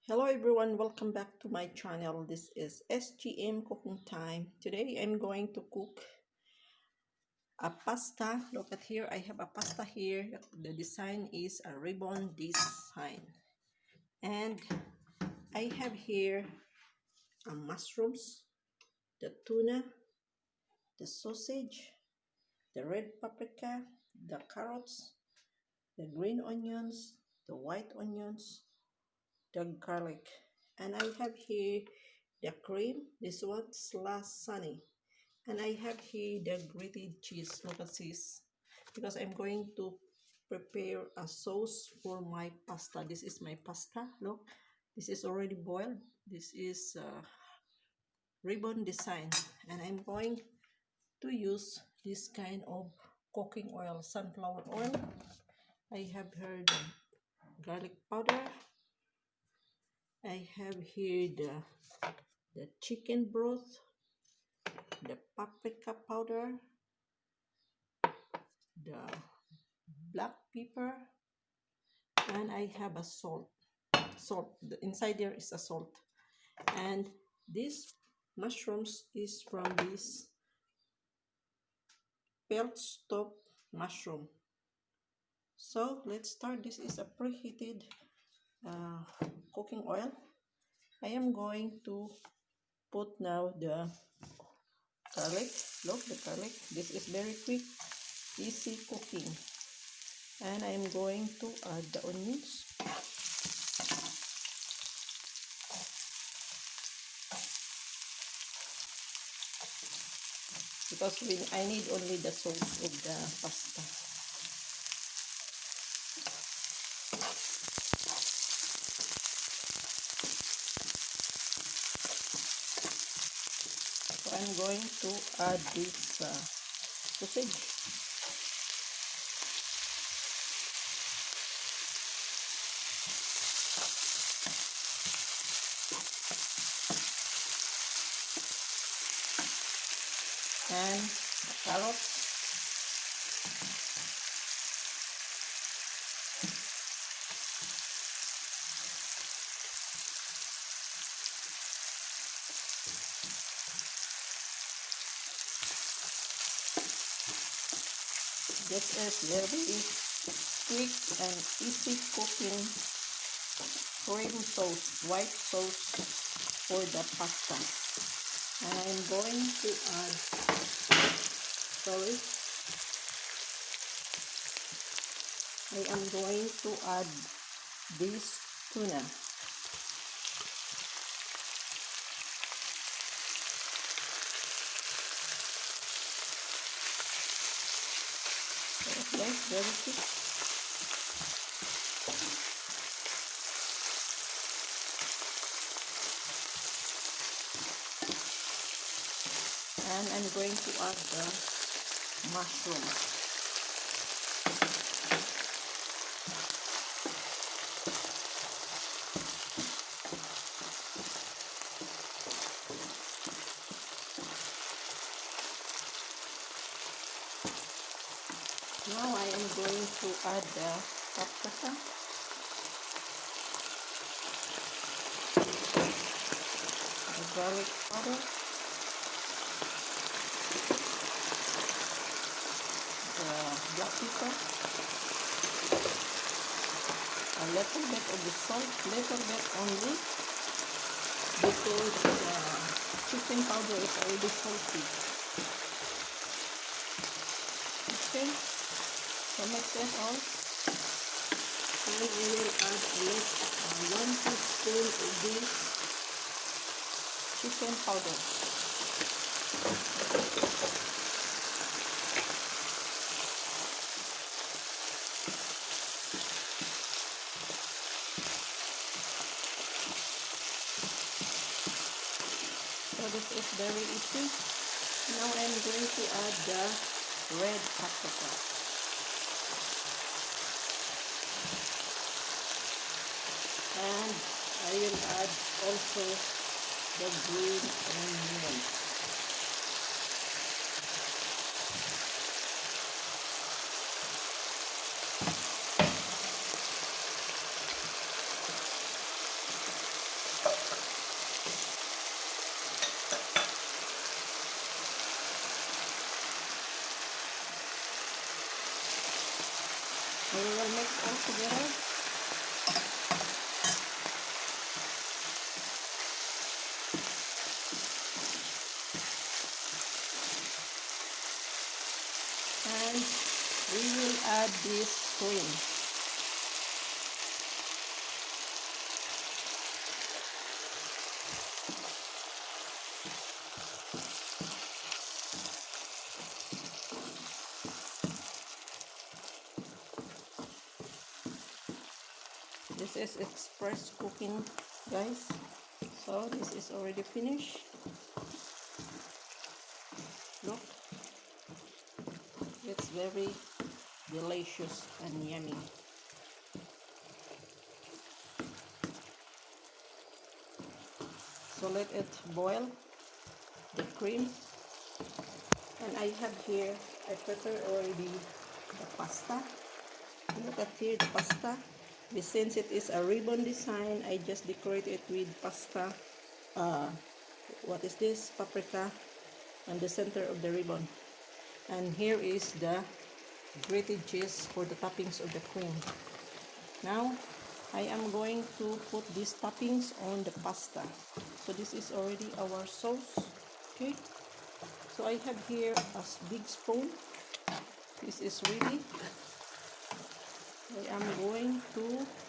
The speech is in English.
Hello everyone, welcome back to my channel. This is S.G.M cooking time. Today I'm going to cook a pasta. Look at here, I have a pasta here. The design is a ribbon design. And I have here mushrooms, the tuna, the sausage, the red paprika, the carrots, the green onions, the white onions, the garlic, and I have here the cream. This one's last sunny, and I have here the grated cheese. Look at this, because I'm going to prepare a sauce for my pasta. This is my pasta. Look, this is already boiled. This is ribbon design, and I'm going to use this kind of cooking oil, sunflower oil. I have here the garlic powder. I have here the chicken broth, the paprika powder, the black pepper, and I have a salt. Inside there is a salt. And this mushrooms is from this pelt stop mushroom. So let's start. This is a preheated cooking oil. I am going to put now the garlic. Look, the garlic. This is very quick, easy cooking. And I'm going to add the onions. Because I need only the sauce of the pasta. So I'm going to add this sausage. And carrots. This is very quick and easy cooking cream sauce, white sauce for the pasta. And I'm going to add, I am going to add this tuna. Okay, very quick. And I'm going to add the mushroom. Now I am going to add the paprika, the garlic powder, the black pepper, a little bit of the salt, little bit only, because the chicken powder is already salty. Okay, so mix it all. And I will add 1 teaspoon of this chicken powder. So this is very easy. Now I'm going to add the red paprika. And I will add also the green onion. add this cream. This is express cooking, guys. So this is already finished. Look, it's very delicious and yummy. So let it boil, the cream. And I have here, I prepared already the pasta. Look at here, the pasta. Since it is a ribbon design, I just decorate it with pasta. What is this? Paprika on the center of the ribbon. And here is the grated cheese for the toppings of the cream. Now, I am going to put these toppings on the pasta. So this is already our sauce. Okay. So I have here a big spoon. This is ready. I am going to